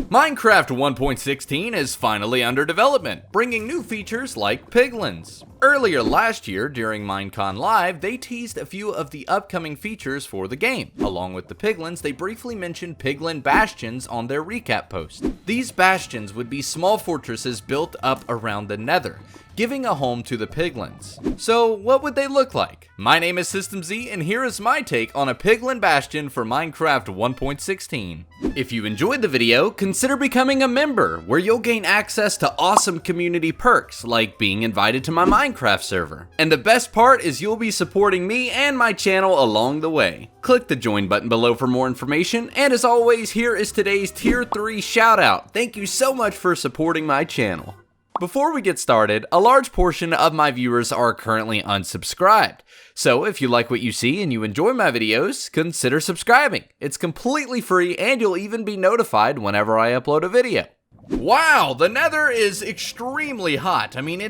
Minecraft 1.16 is finally under development, bringing new features like piglins. Earlier last year, during Minecon Live, they teased a few of the upcoming features for the game. Along with the piglins, they briefly mentioned Piglin Bastions on their recap post. These bastions would be small fortresses built up around the Nether, giving a home to the piglins. So what would they look like? My name is SystemZ, and here is my take on a Piglin Bastion for Minecraft 1.16. If you enjoyed the video, consider becoming a member, where you'll gain access to awesome community perks, like being invited to my Minecraft server. And the best part is you'll be supporting me and my channel along the way. Click the join button below for more information, and as always, here is today's Tier 3 shoutout. Thank you so much for supporting my channel. Before we get started, a large portion of my viewers are currently unsubscribed. So if you like what you see and you enjoy my videos, consider subscribing. It's completely free and you'll even be notified whenever I upload a video. Wow, the Nether is extremely hot. I mean,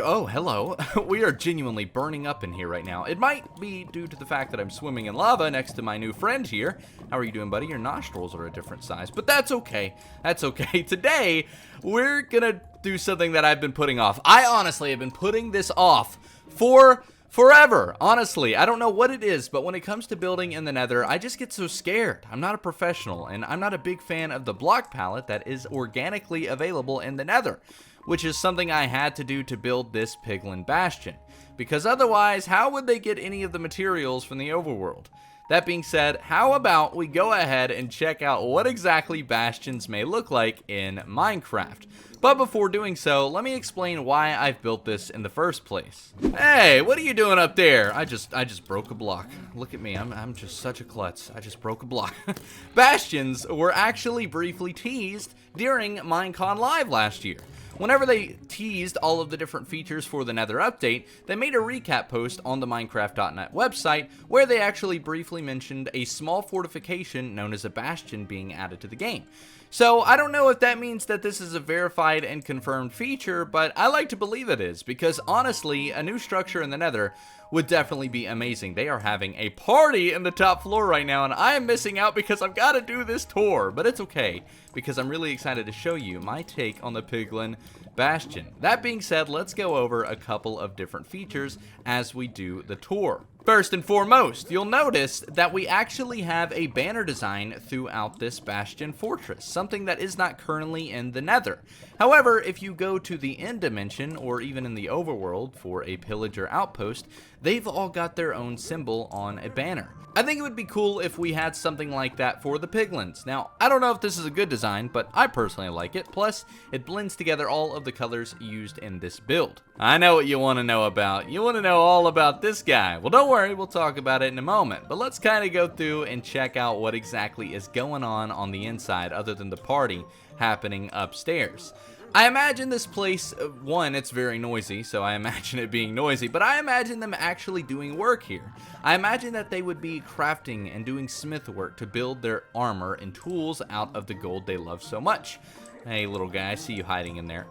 oh, hello. We are genuinely burning up in here right now. It might be due to the fact that I'm swimming in lava next to my new friend here. How are you doing, buddy? Your nostrils are a different size, but that's okay. That's okay. Today, we're gonna do something that I've been putting off. I honestly have been putting this off for forever. Honestly, I don't know what it is, but when it comes to building in the Nether, I just get so scared. I'm not a professional, and I'm not a big fan of the block palette that is organically available in the Nether, which is something I had to do to build this Piglin Bastion, because otherwise, how would they get any of the materials from the overworld? That being said, how about we go ahead and check out what exactly bastions may look like in Minecraft. But before doing so, let me explain why I've built this in the first place. Hey, what are you doing up there? I just broke a block. Look at me, I'm just such a klutz. I just broke a block. Bastions were actually briefly teased during Minecon Live last year. Whenever they teased all of the different features for the Nether update, they made a recap post on the Minecraft.net website where they actually briefly mentioned a small fortification known as a bastion being added to the game. So I don't know if that means that this is a verified and confirmed feature, but I like to believe it is, because honestly, a new structure in the Nether would definitely be amazing. They are having a party in the top floor right now, and I am missing out because I've got to do this tour, but it's okay, because I'm really excited to show you my take on the Piglin Bastion. That being said, let's go over a couple of different features as we do the tour. First and foremost, you'll notice that we actually have a banner design throughout this Bastion Fortress, something that is not currently in the Nether. However, if you go to the end dimension, or even in the overworld for a pillager outpost, they've all got their own symbol on a banner. I think it would be cool if we had something like that for the piglins. Now, I don't know if this is a good design, but I personally like it. Plus, it blends together all of the colors used in this build. I know what you want to know about. You want to know all about this guy. Well, don't worry, we'll talk about it in a moment. But let's kind of go through and check out what exactly is going on the inside other than the party happening upstairs. I imagine this place, one, it's very noisy, so I imagine it being noisy, but I imagine them actually doing work here. I imagine that they would be crafting and doing smith work to build their armor and tools out of the gold they love so much. Hey, little guy, I see you hiding in there.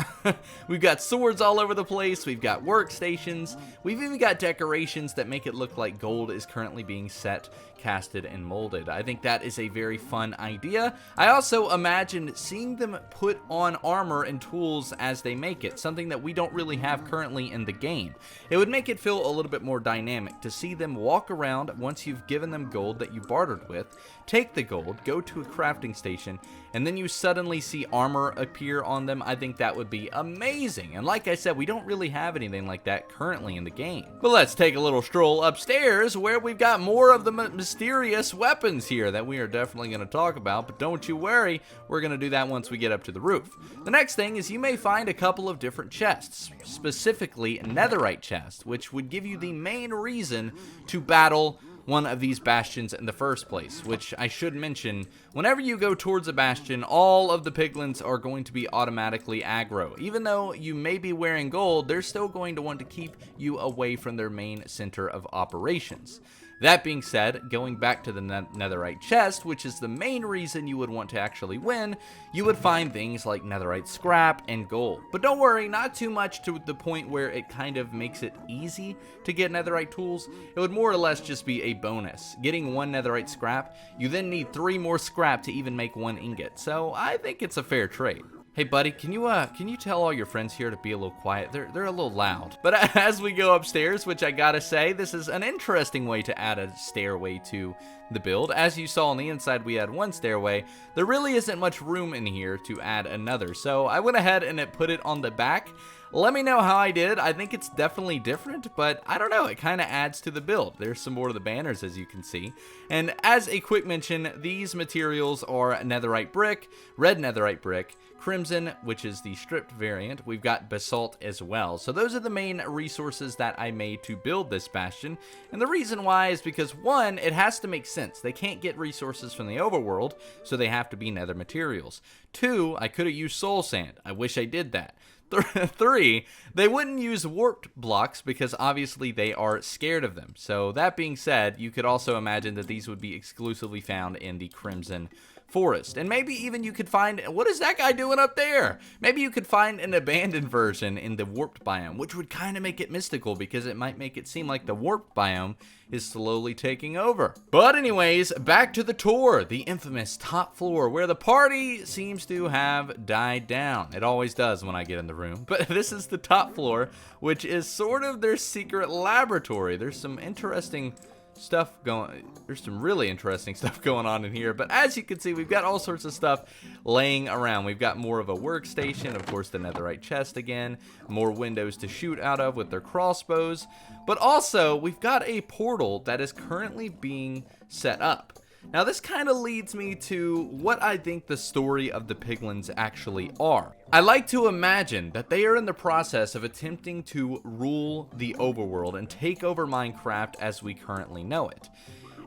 We've got swords all over the place. We've got workstations. We've even got decorations that make it look like gold is currently being set, casted, and molded. I think that is a very fun idea. I also imagine seeing them put on armor and tools as they make it, something that we don't really have currently in the game. It would make it feel a little bit more dynamic to see them walk around once you've given them gold that you bartered with, take the gold, go to a crafting station, and then you suddenly see armor appear on them. I think that would be amazing. And like I said, we don't really have anything like that currently in the game. But let's take a little stroll upstairs where we've got more of the mysterious weapons here that we are definitely going to talk about. But don't you worry, we're going to do that once we get up to the roof. The next thing is you may find a couple of different chests, specifically netherite chests, which would give you the main reason to battle one of these bastions in the first place, which I should mention, whenever you go towards a bastion, all of the piglins are going to be automatically aggro. Even though you may be wearing gold, they're still going to want to keep you away from their main center of operations. That being said, going back to the netherite chest, which is the main reason you would want to actually win, you would find things like netherite scrap and gold. But don't worry, not too much to the point where it kind of makes it easy to get netherite tools. It would more or less just be a bonus. Getting 1 netherite scrap, you then need 3 more scrap to even make 1 ingot. So I think it's a fair trade. Hey buddy, can you tell all your friends here to be a little quiet? They're a little loud. But as we go upstairs, which I gotta say, this is an interesting way to add a stairway to the build. As you saw on the inside, we had 1 stairway. There really isn't much room in here to add another, so I went ahead and put it on the back. Let me know how I did. I think it's definitely different, but I don't know, it kind of adds to the build. There's some more of the banners, as you can see. And as a quick mention, these materials are netherite brick, red netherite brick, crimson, which is the stripped variant. We've got basalt as well. So those are the main resources that I made to build this bastion. And the reason why is because, 1, it has to make sense. They can't get resources from the overworld, so they have to be nether materials. 2, I could have used soul sand. I wish I did that. 3, they wouldn't use warped blocks because obviously they are scared of them. So that being said, you could also imagine that these would be exclusively found in the Crimson Forest. And maybe even you could find, what is that guy doing up there? Maybe you could find an abandoned version in the warped biome, which would kind of make it mystical because it might make it seem like the warped biome is slowly taking over. But anyways, back to the tour, the infamous top floor where the party seems to have died down. It always does when I get in the room. But this is the top floor, which is sort of their secret laboratory. There's some interesting stuff going, there's some really interesting stuff going on in here, but as you can see, we've got all sorts of stuff laying around. We've got more of a workstation, of course the netherite chest again, more windows to shoot out of with their crossbows, but also we've got a portal that is currently being set up. Now this kind of leads me to what I think the story of the Piglins actually are. I like to imagine that they are in the process of attempting to rule the overworld and take over Minecraft as we currently know it.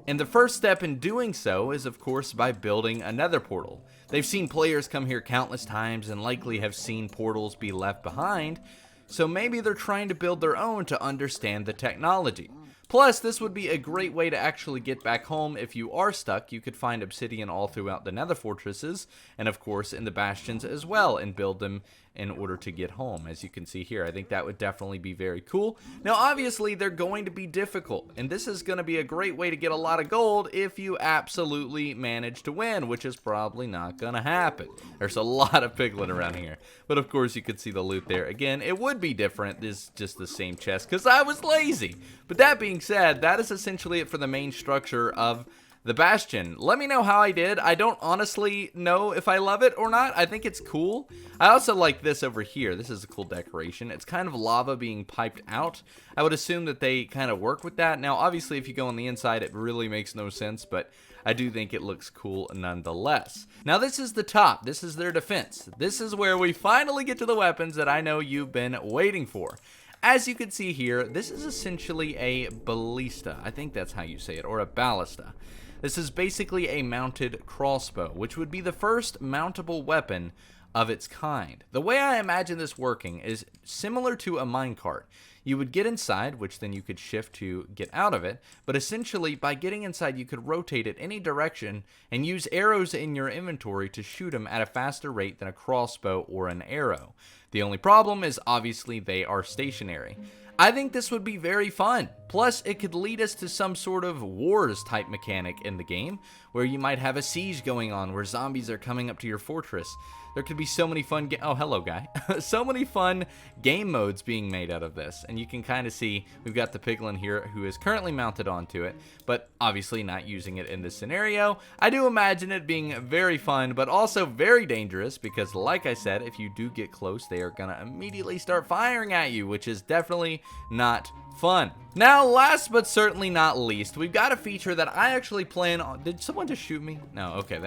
And the first step in doing so is of course by building a nether portal. They've seen players come here countless times and likely have seen portals be left behind, so maybe they're trying to build their own to understand the technology. Plus, this would be a great way to actually get back home if you are stuck. You could find obsidian all throughout the nether fortresses, and of course in the bastions as well, and build them in order to get home, as you can see here. I think that would definitely be very cool. Now obviously they're going to be difficult, and this is going to be a great way to get a lot of gold if you absolutely manage to win, which is probably not going to happen. There's a lot of piglin around here, but of course you could see the loot there. Again, it would be different. This is just the same chest because I was lazy. But that being said, that is essentially it for the main structure of the Bastion. Let me know how I did. I don't honestly know if I love it or not. I think it's cool. I also like this over here. This is a cool decoration. It's kind of lava being piped out. I would assume that they kind of work with that. Now, obviously, if you go on the inside, it really makes no sense, but I do think it looks cool nonetheless. Now, this is the top. This is their defense. This is where we finally get to the weapons that I know you've been waiting for. As you can see here, this is essentially a ballista. I think that's how you say it, or a ballista. This is basically a mounted crossbow, which would be the first mountable weapon of its kind. The way I imagine this working is similar to a minecart. You would get inside, which then you could shift to get out of it, but essentially by getting inside you could rotate it any direction and use arrows in your inventory to shoot them at a faster rate than a crossbow or an arrow. The only problem is obviously they are stationary. I think this would be very fun. Plus, it could lead us to some sort of wars type mechanic in the game, where you might have a siege going on, where zombies are coming up to your fortress. There could be so many fun oh, hello guy. So many fun game modes being made out of this. And you can kind of see we've got the piglin here who is currently mounted onto it, but obviously not using it in this scenario. I do imagine it being very fun, but also very dangerous because, like I said, if you do get close, they are going to immediately start firing at you, which is definitely not fun. Now, last but certainly not least, we've got a feature that I actually plan on. Did someone just shoot me? No, okay.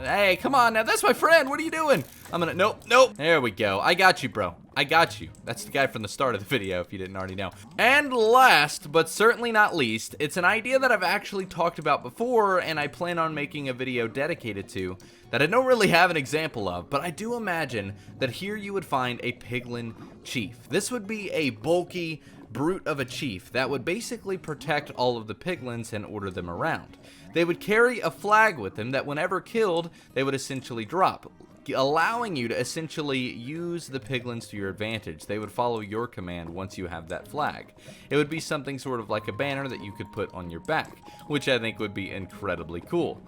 Hey, come on now. That's my friend. What are you doing? I'm gonna, nope. There we go. I got you, bro. I got you. That's the guy from the start of the video, if you didn't already know. And last, but certainly not least, it's an idea that I've actually talked about before, and I plan on making a video dedicated to, that I don't really have an example of, but I do imagine that here you would find a piglin chief. This would be a bulky, brute of a chief that would basically protect all of the piglins and order them around. They would carry a flag with them that whenever killed, they would essentially drop, allowing you to essentially use the piglins to your advantage. They would follow your command once you have that flag. It would be something sort of like a banner that you could put on your back, which I think would be incredibly cool.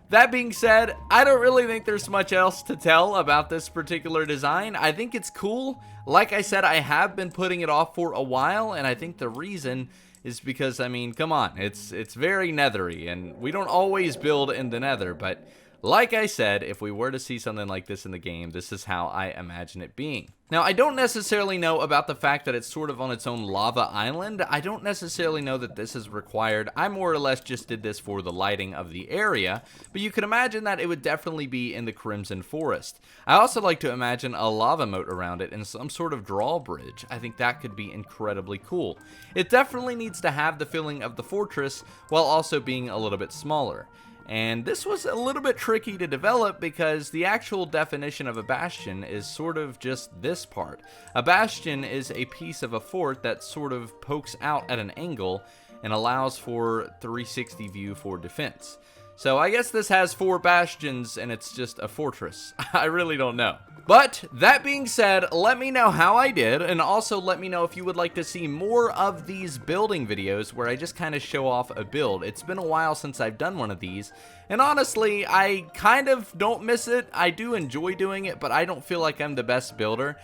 That being said, I don't really think there's much else to tell about this particular design. I think it's cool. Like I said, I have been putting it off for a while, and I think the reason is because, I mean, come on, it's very nethery, and we don't always build in the nether, but like I said, if we were to see something like this in the game, this is how I imagine it being. Now, I don't necessarily know about the fact that it's sort of on its own lava island. I don't necessarily know that this is required. I more or less just did this for the lighting of the area, but you can imagine that it would definitely be in the Crimson Forest. I also like to imagine a lava moat around it and some sort of drawbridge. I think that could be incredibly cool. It definitely needs to have the feeling of the fortress while also being a little bit smaller. And this was a little bit tricky to develop because the actual definition of a bastion is sort of just this part. A bastion is a piece of a fort that sort of pokes out at an angle and allows for 360 view for defense. So I guess this has 4 bastions and it's just a fortress. I really don't know. But that being said, let me know how I did, and also let me know if you would like to see more of these building videos where I just kind of show off a build. It's been a while since I've done one of these, and honestly, I kind of don't miss it. I do enjoy doing it, but I don't feel like I'm the best builder.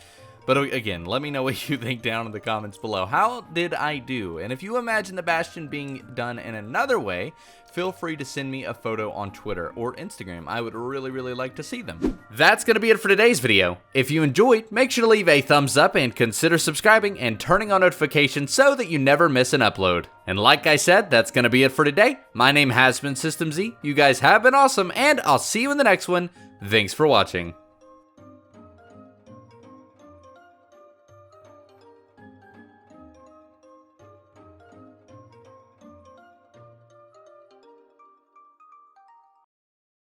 But again, let me know what you think down in the comments below. How did I do? And if you imagine the Bastion being done in another way, feel free to send me a photo on Twitter or Instagram. I would really like to see them. That's going to be it for today's video. If you enjoyed, make sure to leave a thumbs up and consider subscribing and turning on notifications so that you never miss an upload. And like I said, that's going to be it for today. My name has been System Z. You guys have been awesome, and I'll see you in the next one. Thanks for watching.